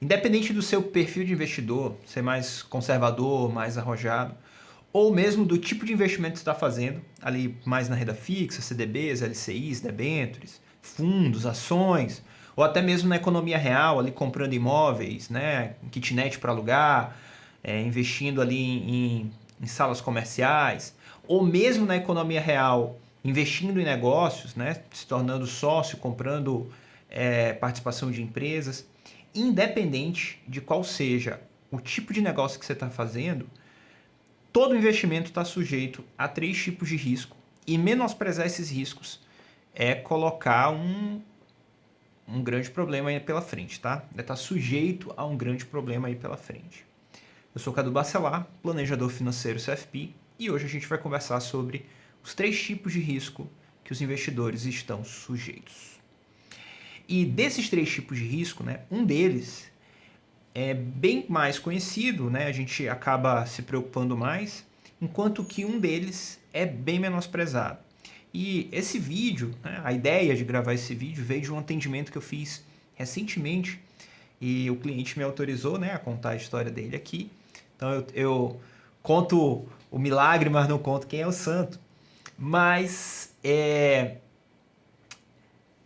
Independente do seu perfil de investidor, ser mais conservador, mais arrojado, ou mesmo do tipo de investimento que você está fazendo, ali mais na renda fixa, CDBs, LCIs, debêntures, fundos, ações, ou até mesmo na economia real, ali comprando imóveis, né, kitnet para alugar, investindo ali em salas comerciais, ou mesmo na economia real, investindo em negócios, né, se tornando sócio, comprando participação de empresas, independente de qual seja o tipo de negócio que você está fazendo, todo investimento está sujeito a 3 tipos de risco e menosprezar esses riscos é colocar um grande problema aí pela frente, tá? Está sujeito a um grande problema aí pela frente. Eu sou Cadu Bacelar, planejador financeiro CFP, e hoje a gente vai conversar sobre os 3 tipos de risco que os investidores estão sujeitos. E desses 3 tipos de risco, né, um deles é bem mais conhecido, né, a gente acaba se preocupando mais, enquanto que um deles é bem menosprezado. E esse vídeo, né, a ideia de gravar esse vídeo veio de um atendimento que eu fiz recentemente e o cliente me autorizou, né, a contar a história dele aqui. Então eu conto o milagre, mas não conto quem é o santo. Mas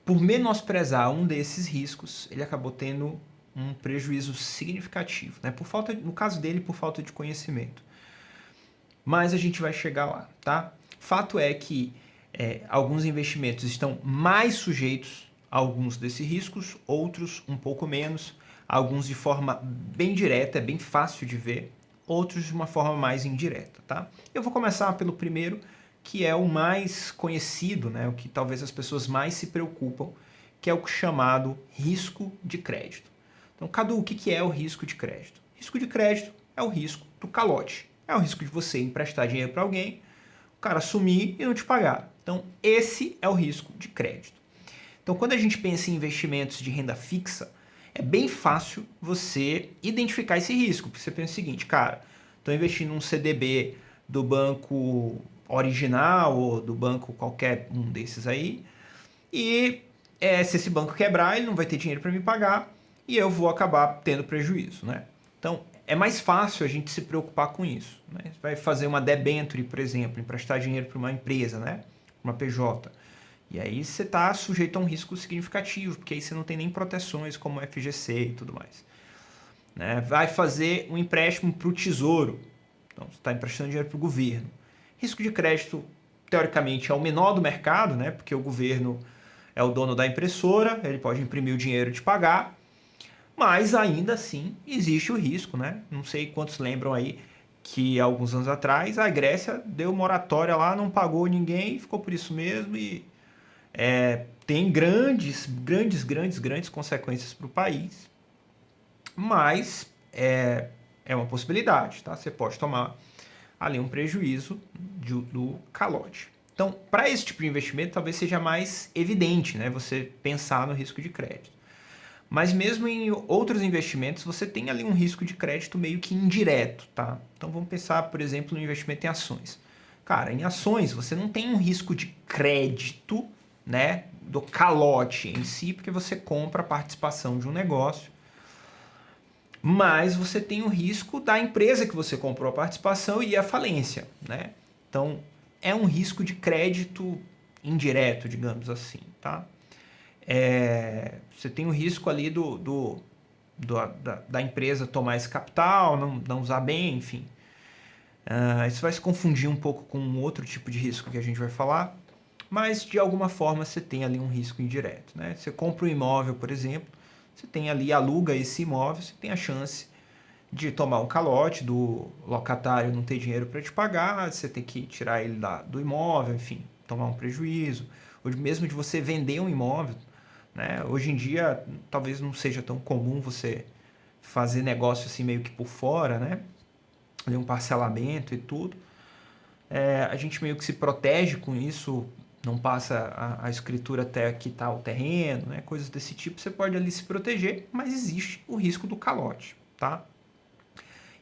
por menosprezar um desses riscos, ele acabou tendo um prejuízo significativo, né? Por falta, no caso dele, por falta de conhecimento. Mas a gente vai chegar lá, tá? Fato é que alguns investimentos estão mais sujeitos a alguns desses riscos, outros um pouco menos, alguns de forma bem direta, é bem fácil de ver, outros de uma forma mais indireta, tá? Eu vou começar pelo primeiro, que é o mais conhecido, né? O que talvez as pessoas mais se preocupam, que é o chamado risco de crédito. Então, Cadu, o que é o risco de crédito? Risco de crédito é o risco do calote. É o risco de você emprestar dinheiro para alguém, o cara sumir e não te pagar. Então, esse é o risco de crédito. Então, quando a gente pensa em investimentos de renda fixa, é bem fácil você identificar esse risco. Porque você pensa o seguinte, cara, estou investindo num CDB do banco original ou do banco qualquer um desses aí, e se esse banco quebrar, ele não vai ter dinheiro para me pagar e eu vou acabar tendo prejuízo, né? Então, é mais fácil a gente se preocupar com isso, né? Você vai fazer uma debenture, por exemplo, emprestar dinheiro para uma empresa, né? Uma PJ. E aí você está sujeito a um risco significativo, porque aí você não tem nem proteções como FGC e tudo mais. Né? Vai fazer um empréstimo para o Tesouro. Então, você está emprestando dinheiro para o governo. Risco de crédito, teoricamente, é o menor do mercado, né? Porque o governo é o dono da impressora, ele pode imprimir o dinheiro e te pagar, mas ainda assim existe o risco, né? Não sei quantos lembram aí que alguns anos atrás a Grécia deu moratória lá, não pagou ninguém, ficou por isso mesmo e tem grandes consequências para o país, mas é uma possibilidade, tá? Você pode tomar ali um prejuízo do calote. Então, para esse tipo de investimento, talvez seja mais evidente, né? Você pensar no risco de crédito. Mas mesmo em outros investimentos, você tem ali um risco de crédito meio que indireto, tá? Então vamos pensar, por exemplo, no investimento em ações. Cara, em ações você não tem um risco de crédito, né, do calote em si, porque você compra a participação de um negócio, mas você tem o risco da empresa que você comprou a participação e a falência, né? Então é um risco de crédito indireto, digamos assim, tá? Você tem o risco ali da empresa tomar esse capital, não usar bem, enfim. Isso vai se confundir um pouco com um outro tipo de risco que a gente vai falar, mas de alguma forma você tem ali um risco indireto, né? Você compra um imóvel, por exemplo, você tem ali, aluga esse imóvel, você tem a chance de tomar um calote, do locatário não ter dinheiro para te pagar, você tem que tirar ele do imóvel, enfim, tomar um prejuízo, ou mesmo de você vender um imóvel, né? Hoje em dia talvez não seja tão comum você fazer negócio assim meio que por fora, né? Um parcelamento e tudo. A gente meio que se protege com isso, não passa a escritura até quitar o terreno, né? Coisas desse tipo, você pode ali se proteger, mas existe o risco do calote, tá?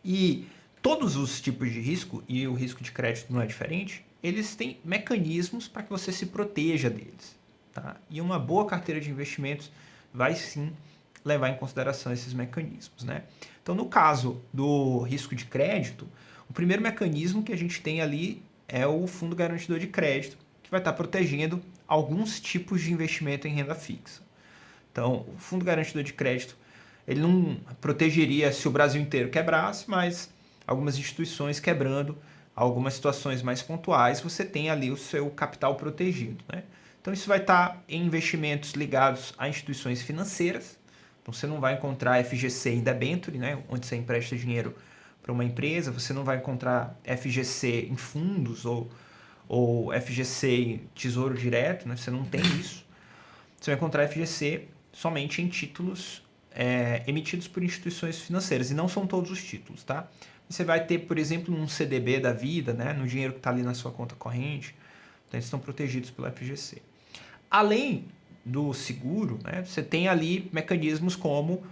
E todos os tipos de risco, e o risco de crédito não é diferente, eles têm mecanismos para que você se proteja deles, tá? E uma boa carteira de investimentos vai sim levar em consideração esses mecanismos, né? Então, no caso do risco de crédito, o primeiro mecanismo que a gente tem ali é o fundo garantidor de crédito, que vai estar protegendo alguns tipos de investimento em renda fixa. Então, o fundo garantidor de crédito, ele não protegeria se o Brasil inteiro quebrasse, mas algumas instituições quebrando, algumas situações mais pontuais, você tem ali o seu capital protegido, né? Então, isso vai estar em investimentos ligados a instituições financeiras. Então, você não vai encontrar FGC em debenture, né, onde você empresta dinheiro para uma empresa, você não vai encontrar FGC em fundos ou FGC em tesouro direto, né, você não tem isso. Você vai encontrar FGC somente em títulos emitidos por instituições financeiras, e não são todos os títulos, tá? Você vai ter, por exemplo, um CDB da vida, né, no dinheiro que está ali na sua conta corrente, então eles estão protegidos pelo FGC. Além do seguro, né, você tem ali mecanismos como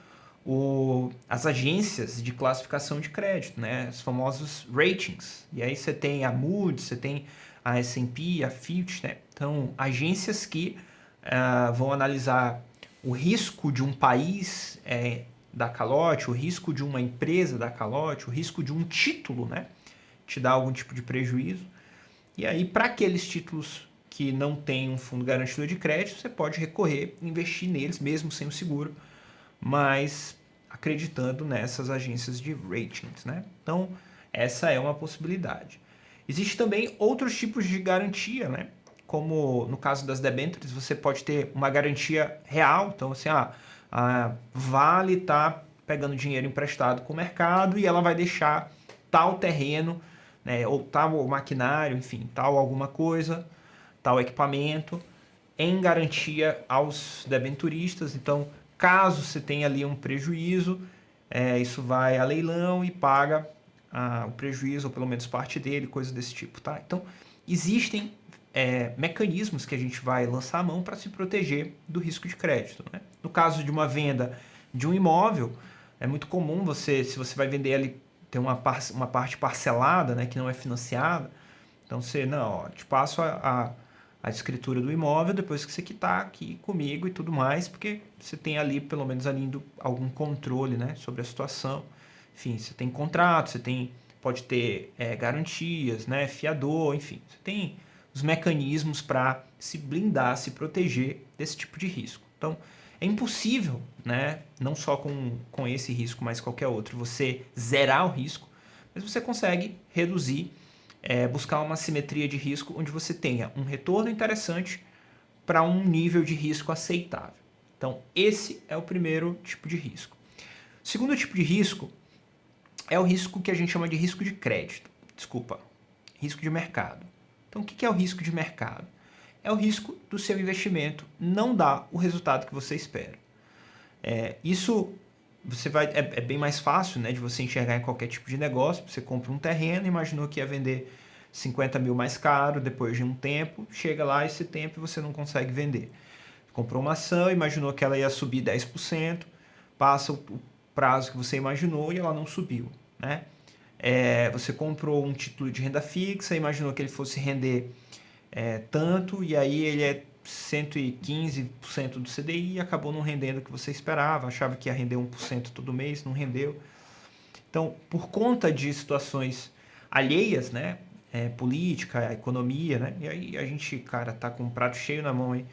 as agências de classificação de crédito, né, os famosos ratings. E aí você tem a Moody's, você tem a S&P, a Fitch, né? Então, agências que vão analisar o risco de um país dar calote, o risco de uma empresa dar calote, o risco de um título, né, te dar algum tipo de prejuízo. E aí, para aqueles títulos que não tem um fundo garantidor de crédito, você pode recorrer, investir neles, mesmo sem o seguro, mas acreditando nessas agências de ratings, né? Então, essa é uma possibilidade. Existe também outros tipos de garantia, né? Como no caso das debêntures, você pode ter uma garantia real. Então, assim, a Vale está pegando dinheiro emprestado com o mercado e ela vai deixar tal terreno, né, ou tal maquinário, enfim, tal alguma coisa, tal equipamento, em garantia aos debenturistas. Então, caso você tenha ali um prejuízo, isso vai a leilão e paga o prejuízo, ou pelo menos parte dele, coisa desse tipo, tá? Então, existem mecanismos que a gente vai lançar a mão para se proteger do risco de crédito, né? No caso de uma venda de um imóvel, é muito comum você, se você vai vender ali, ter uma parte parcelada, né, que não é financiada, então você, não, ó, te passo a escritura do imóvel depois que você quitar aqui comigo e tudo mais, porque você tem ali, pelo menos ali, algum controle, né, sobre a situação. Enfim, você tem contrato, pode ter garantias, né, fiador, enfim, você tem os mecanismos para se blindar, se proteger desse tipo de risco. Então, é impossível, né, não só com esse risco, mas qualquer outro, você zerar o risco, mas você consegue reduzir, buscar uma simetria de risco onde você tenha um retorno interessante para um nível de risco aceitável. Então, esse é o primeiro tipo de risco. O segundo tipo de risco é o risco que a gente chama de risco de crédito. Desculpa, risco de mercado. Então, o que é o risco de mercado? É o risco do seu investimento não dar o resultado que você espera. Isso é bem mais fácil, né, de você enxergar em qualquer tipo de negócio. Você compra um terreno, imaginou que ia vender 50 mil mais caro depois de um tempo, chega lá esse tempo e você não consegue vender. Comprou uma ação, imaginou que ela ia subir 10%, passa o prazo que você imaginou e ela não subiu, né? Você comprou um título de renda fixa, imaginou que ele fosse render tanto, e aí ele é 115% do CDI e acabou não rendendo o que você esperava, achava que ia render 1% todo mês, não rendeu. Então, por conta de situações alheias, né, política, economia, né, e aí a gente, cara, tá com um prato cheio na mão aí,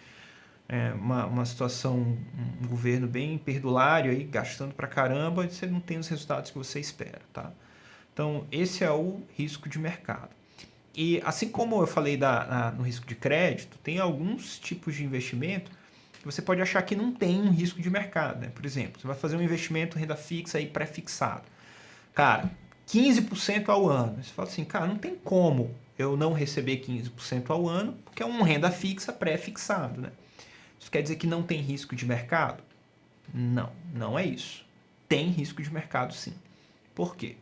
uma situação, um governo bem perdulário aí, gastando pra caramba, e você não tem os resultados que você espera, tá? Então, esse é o risco de mercado. E assim como eu falei no risco de crédito, tem alguns tipos de investimento que você pode achar que não tem um risco de mercado, né? Por exemplo, você vai fazer um investimento em renda fixa aí pré-fixado. Cara, 15% ao ano. Você fala assim, cara, não tem como eu não receber 15% ao ano, porque é uma renda fixa pré-fixado, né? Isso quer dizer que não tem risco de mercado? Não, não é isso. Tem risco de mercado, sim. Por quê?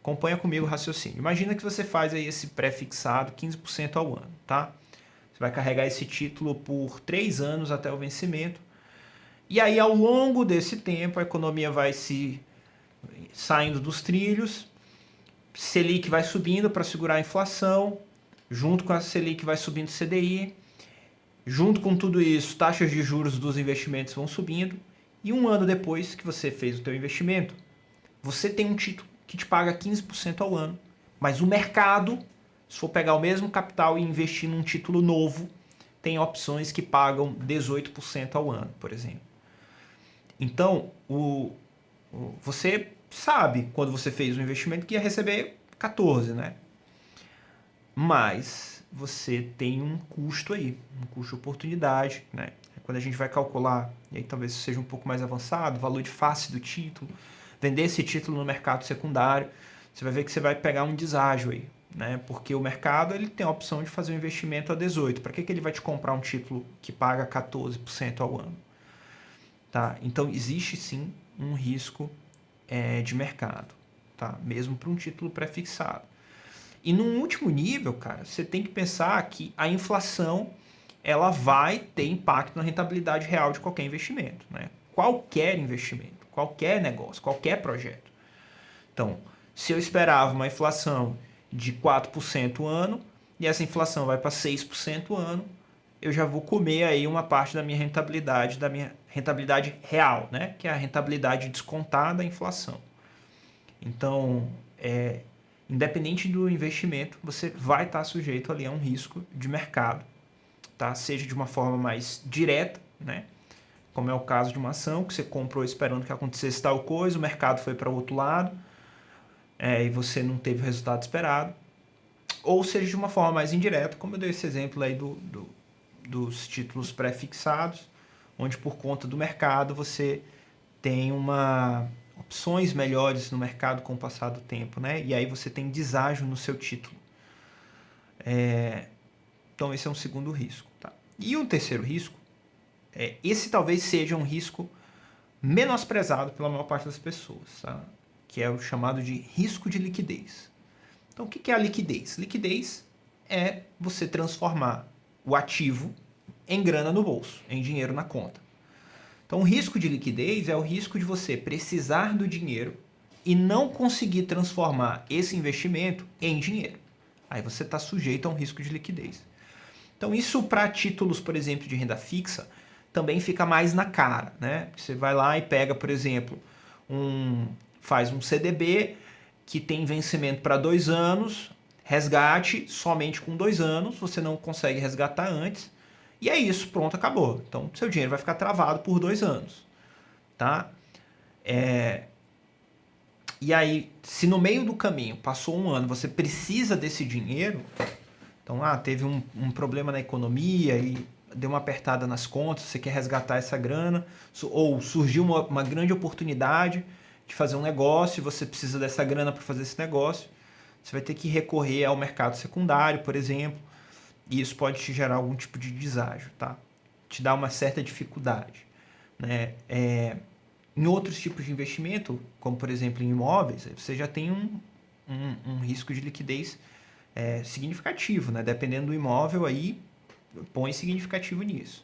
Acompanha comigo o raciocínio. Imagina que você faz aí esse pré-fixado 15% ao ano, tá? Você vai carregar esse título por 3 anos até o vencimento. E aí, ao longo desse tempo, a economia vai se saindo dos trilhos, Selic vai subindo para segurar a inflação, junto com a Selic vai subindo o CDI, junto com tudo isso, taxas de juros dos investimentos vão subindo, E um ano depois que você fez o teu investimento, você tem um título que te paga 15% ao ano, mas o mercado, se for pegar o mesmo capital e investir num título novo, tem opções que pagam 18% ao ano, por exemplo. Então, você sabe, quando você fez o investimento, que ia receber 14, né? Mas você tem um custo aí, um custo de oportunidade, né? Quando a gente vai calcular, e aí talvez seja um pouco mais avançado, o valor de face do título, vender esse título no mercado secundário, você vai ver que você vai pegar um deságio aí, né? Porque o mercado ele tem a opção de fazer um investimento a 18. Para que ele vai te comprar um título que paga 14% ao ano? Tá? Então existe sim um risco de mercado, tá? Mesmo para um título pré-fixado. E num último nível, cara, você tem que pensar que a inflação ela vai ter impacto na rentabilidade real de qualquer investimento, né? Qualquer investimento, qualquer negócio, qualquer projeto. Então, se eu esperava uma inflação de 4% ano e essa inflação vai para 6% ano, eu já vou comer aí uma parte da minha rentabilidade real, né? Que é a rentabilidade descontada da inflação. Então, independente do investimento, você vai estar sujeito ali a um risco de mercado, tá? Seja de uma forma mais direta, né? Como é o caso de uma ação que você comprou esperando que acontecesse tal coisa, o mercado foi para o outro lado, e você não teve o resultado esperado. Ou seja de uma forma mais indireta, como eu dei esse exemplo aí dos títulos pré-fixados, onde por conta do mercado você tem opções melhores no mercado com o passar do tempo, né? E aí você tem deságio no seu título. Então esse é um segundo risco. Tá? E um terceiro risco, esse talvez seja um risco menosprezado pela maior parte das pessoas, tá? Que é o chamado de risco de liquidez. Então o que é a liquidez? Liquidez é você transformar o ativo em grana no bolso, em dinheiro na conta. Então, o risco de liquidez é o risco de você precisar do dinheiro e não conseguir transformar esse investimento em dinheiro. Aí você está sujeito a um risco de liquidez. Então, isso para títulos, por exemplo, de renda fixa, também fica mais na cara, né? Você vai lá e pega, por exemplo, faz um CDB que tem vencimento para 2 anos, resgate somente com 2 anos, você não consegue resgatar antes, e é isso, pronto, acabou. Então, seu dinheiro vai ficar travado por 2 anos, tá? E aí, se no meio do caminho, passou 1 ano, você precisa desse dinheiro, então, teve um problema na economia e deu uma apertada nas contas, você quer resgatar essa grana, ou surgiu uma grande oportunidade de fazer um negócio e você precisa dessa grana para fazer esse negócio, você vai ter que recorrer ao mercado secundário, por exemplo, e isso pode te gerar algum tipo de deságio, tá? Te dá uma certa dificuldade, né? Em outros tipos de investimento, como por exemplo em imóveis, você já tem um risco de liquidez significativo, né? Dependendo do imóvel, aí põe significativo nisso.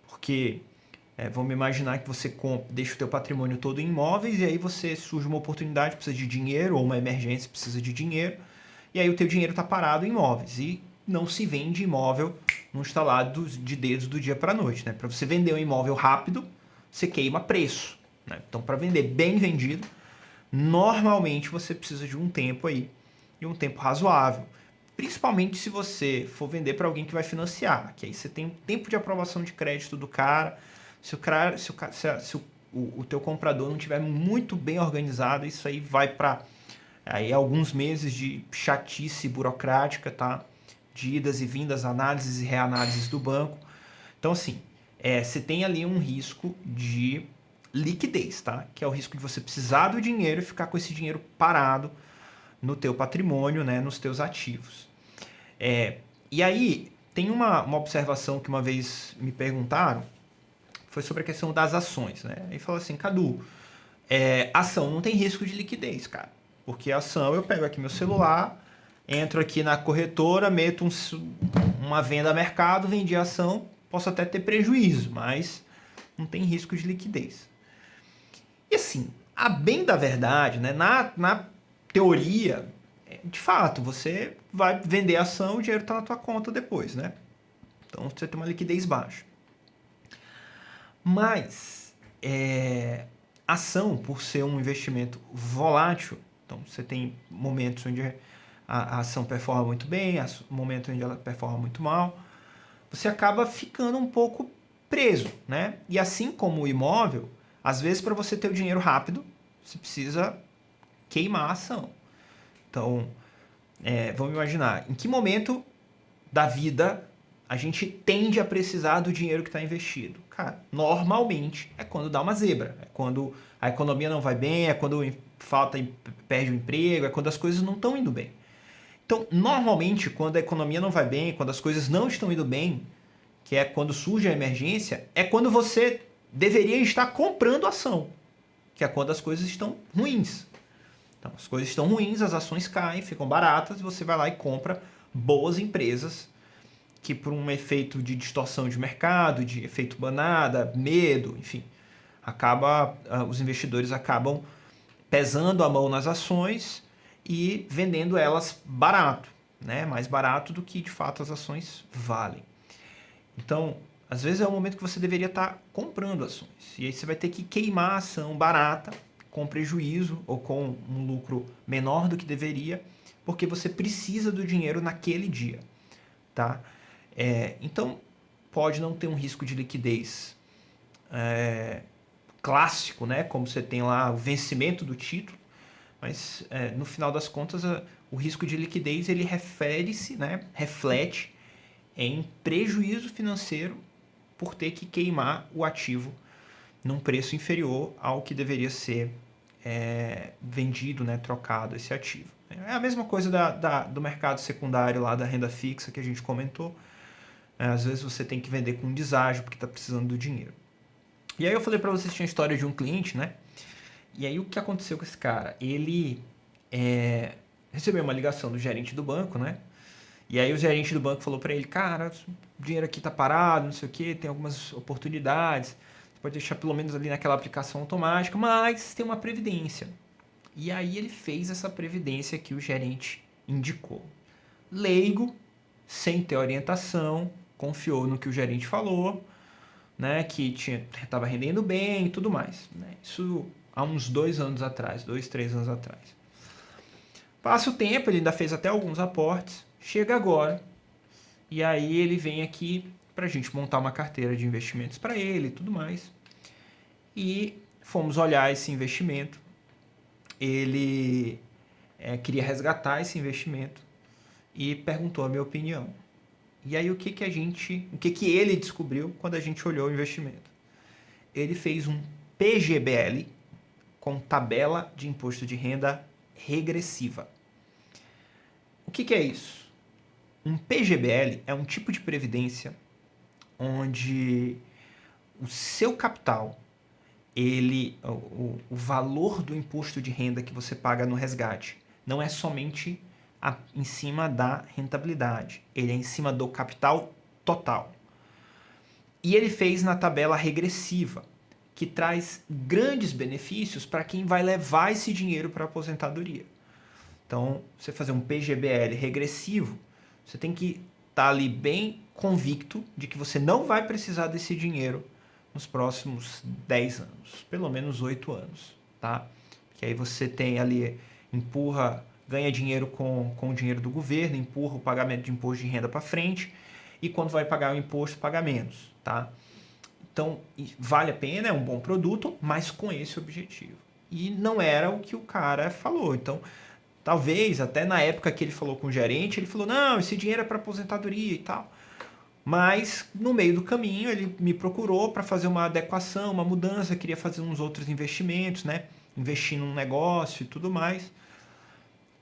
Porque vamos imaginar que você deixa o teu patrimônio todo em imóveis e aí você surge uma oportunidade, precisa de dinheiro, ou uma emergência, precisa de dinheiro, e aí o teu dinheiro está parado em imóveis. E não se vende imóvel num estalar de dedos do dia para a noite, né? Para você vender um imóvel rápido, você queima preço, né? Então, para vender bem vendido, normalmente você precisa de um tempo aí, e um tempo razoável. Principalmente se você for vender para alguém que vai financiar, que aí você tem um tempo de aprovação de crédito do cara. Se o teu comprador não estiver muito bem organizado, isso aí vai para aí alguns meses de chatice burocrática, tá? De idas e vindas, análises e reanálises do banco. Então, assim, você tem ali um risco de liquidez, tá? Que é o risco de você precisar do dinheiro e ficar com esse dinheiro parado no teu patrimônio, né? Nos teus ativos. E aí, tem uma observação que uma vez me perguntaram, foi sobre a questão das ações, né? Aí falou assim, Cadu, ação não tem risco de liquidez, cara. Porque a ação, eu pego aqui meu celular, entro aqui na corretora, meto uma venda a mercado, vendi a ação, posso até ter prejuízo, mas não tem risco de liquidez. E assim, a bem da verdade, né? Na teoria, de fato, você vai vender a ação, o dinheiro está na tua conta depois, né? Então você tem uma liquidez baixa. Mas Ação, por ser um investimento volátil, então você tem momentos onde a ação performa muito bem, momentos onde ela performa muito mal, você acaba ficando um pouco preso, né? E assim como o imóvel, às vezes para você ter o dinheiro rápido, você precisa queimar a ação. Então, vamos imaginar, em que momento da vida a gente tende a precisar do dinheiro que está investido? Cara, normalmente é quando dá uma zebra, é quando a economia não vai bem, é quando perde o emprego, é quando as coisas não estão indo bem. Então, normalmente, quando a economia não vai bem, quando as coisas não estão indo bem, que é quando surge a emergência, é quando você deveria estar comprando ação, que é quando as coisas estão ruins. Então, as coisas estão ruins, as ações caem, ficam baratas, e você vai lá e compra boas empresas que, por um efeito de distorção de mercado, de efeito banada, medo, enfim, os investidores acabam pesando a mão nas ações e vendendo elas barato, né? Mais barato do que de fato as ações valem. Então, às vezes é o momento que você deveria estar comprando ações. E aí você vai ter que queimar a ação barata, com prejuízo ou com um lucro menor do que deveria, porque você precisa do dinheiro naquele dia. Tá? Então, pode não ter um risco de liquidez clássico, né? Como você tem lá o vencimento do título, mas no final das contas o risco de liquidez ele refere-se, né? Reflete em prejuízo financeiro por ter que queimar o ativo num preço inferior ao que deveria ser vendido, né, trocado esse ativo. É a mesma coisa do mercado secundário lá da renda fixa que a gente comentou. Às vezes você tem que vender com deságio porque está precisando do dinheiro. E aí eu falei para vocês que tinha a história de um cliente, né? E aí o que aconteceu com esse cara? Ele recebeu uma ligação do gerente do banco, né? E aí o gerente do banco falou para ele, cara, o dinheiro aqui tá parado, não sei o que, tem algumas oportunidades, você pode deixar pelo menos ali naquela aplicação automática, mas tem uma previdência. E aí ele fez essa previdência que o gerente indicou. Leigo, sem ter orientação, confiou no que o gerente falou, né, que estava rendendo bem e tudo mais. Né? Isso há uns 2 anos atrás, 2, 3 anos atrás. Passa o tempo, ele ainda fez até alguns aportes, chega agora, e aí ele vem aqui para a gente montar uma carteira de investimentos para ele e tudo mais. E fomos olhar esse investimento. Ele queria resgatar esse investimento e perguntou a minha opinião. E aí o que ele descobriu quando a gente olhou o investimento? Ele fez um PGBL com tabela de imposto de renda regressiva. O que é isso? Um PGBL é um tipo de previdência onde o seu capital, o valor do imposto de renda que você paga no resgate, não é somente em cima da rentabilidade, ele é em cima do capital total. E ele fez na tabela regressiva, que traz grandes benefícios para quem vai levar esse dinheiro para a aposentadoria. Então, você fazer um PGBL regressivo, você tem que estar ali bem convicto de que você não vai precisar desse dinheiro nos próximos 10 anos, pelo menos 8 anos, tá? Que aí você tem ali, ganha dinheiro com o dinheiro do governo, empurra o pagamento de imposto de renda para frente, e quando vai pagar o imposto, paga menos, tá? Então, vale a pena, é um bom produto, mas com esse objetivo. E não era o que o cara falou. Então, talvez, até na época que ele falou com o gerente, ele falou, não, esse dinheiro é para aposentadoria e tal. Mas, no meio do caminho, ele me procurou para fazer uma adequação, uma mudança, queria fazer uns outros investimentos, né? Investir num negócio e tudo mais.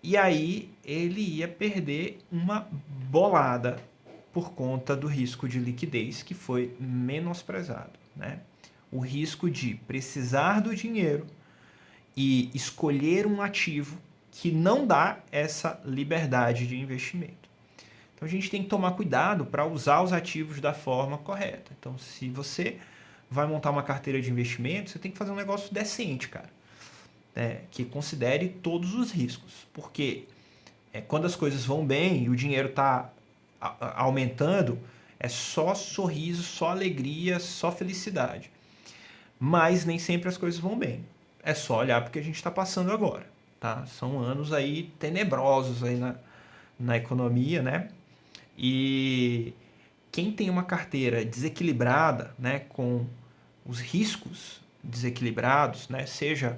E aí, ele ia perder uma bolada por conta do risco de liquidez que foi menosprezado, né? O risco de precisar do dinheiro e escolher um ativo que não dá essa liberdade de investimento. Então a gente tem que tomar cuidado para usar os ativos da forma correta. Então, se você vai montar uma carteira de investimento, você tem que fazer um negócio decente, cara. Que considere todos os riscos. Porque quando as coisas vão bem e o dinheiro está aumentando, é só sorriso, só alegria, só felicidade. Mas nem sempre as coisas vão bem. É só olhar porque a gente está passando agora, tá? São anos aí tenebrosos aí na economia, né? E quem tem uma carteira desequilibrada, né, com os riscos desequilibrados, né, seja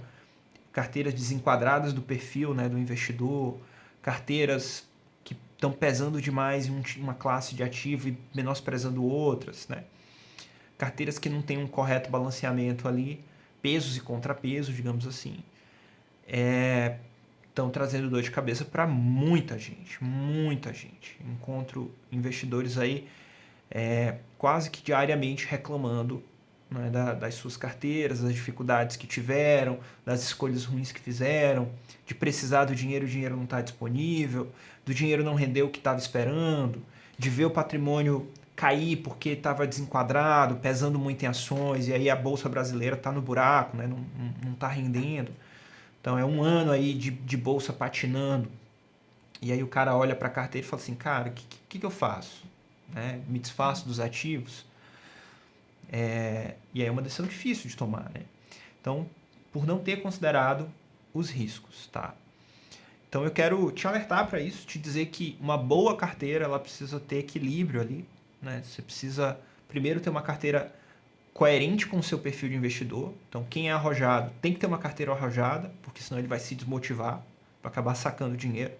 carteiras desenquadradas do perfil, né, do investidor, carteiras que estão pesando demais em uma classe de ativo e menosprezando outras, né, carteiras que não têm um correto balanceamento ali, pesos e contrapesos, digamos assim, estão trazendo dor de cabeça para muita gente, muita gente. Encontro investidores aí quase que diariamente reclamando, né, das suas carteiras, das dificuldades que tiveram, das escolhas ruins que fizeram, de precisar do dinheiro, o dinheiro não está disponível, do dinheiro não render o que estava esperando, de ver o patrimônio cair porque estava desenquadrado, pesando muito em ações, e aí a Bolsa Brasileira está no buraco, né, não está rendendo. Então é um ano aí de Bolsa patinando. E aí o cara olha para a carteira e fala assim, cara, o que eu faço? Né? Me desfaço dos ativos? E aí é uma decisão difícil de tomar, né? Então, por não ter considerado os riscos, tá? Então eu quero te alertar para isso, te dizer que uma boa carteira, ela precisa ter equilíbrio ali, né? Você precisa primeiro ter uma carteira coerente com o seu perfil de investidor. Então, quem é arrojado tem que ter uma carteira arrojada, porque senão ele vai se desmotivar para acabar sacando dinheiro.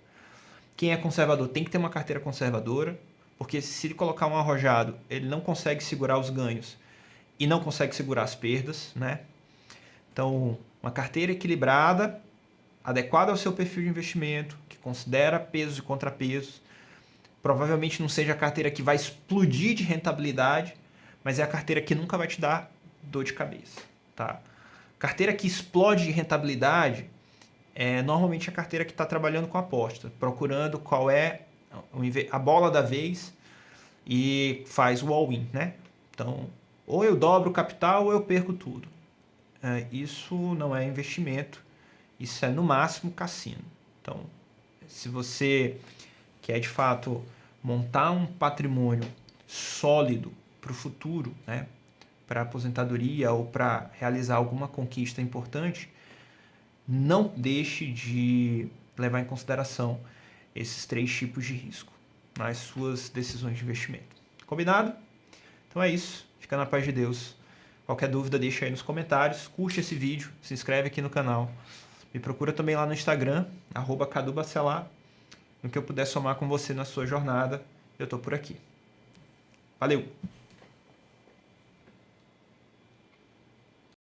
Quem é conservador tem que ter uma carteira conservadora, porque se ele colocar um arrojado, ele não consegue segurar os ganhos e não consegue segurar as perdas, né? Então, uma carteira equilibrada, adequada ao seu perfil de investimento, que considera pesos e contrapesos. Provavelmente não seja a carteira que vai explodir de rentabilidade, mas é a carteira que nunca vai te dar dor de cabeça, tá? Carteira que explode de rentabilidade é normalmente a carteira que está trabalhando com aposta, procurando qual é a bola da vez e faz o all-in, né? Então, ou eu dobro o capital ou eu perco tudo. Isso não é investimento, isso é no máximo cassino. Então, se você quer de fato montar um patrimônio sólido para o futuro, né? Para aposentadoria ou para realizar alguma conquista importante, não deixe de levar em consideração esses 3 tipos de risco nas suas decisões de investimento. Combinado? Então é isso. Fica na paz de Deus. Qualquer dúvida, deixa aí nos comentários. Curte esse vídeo, se inscreve aqui no canal. Me procura também lá no Instagram, @cadubacelar. No que eu puder somar com você na sua jornada, eu estou por aqui. Valeu!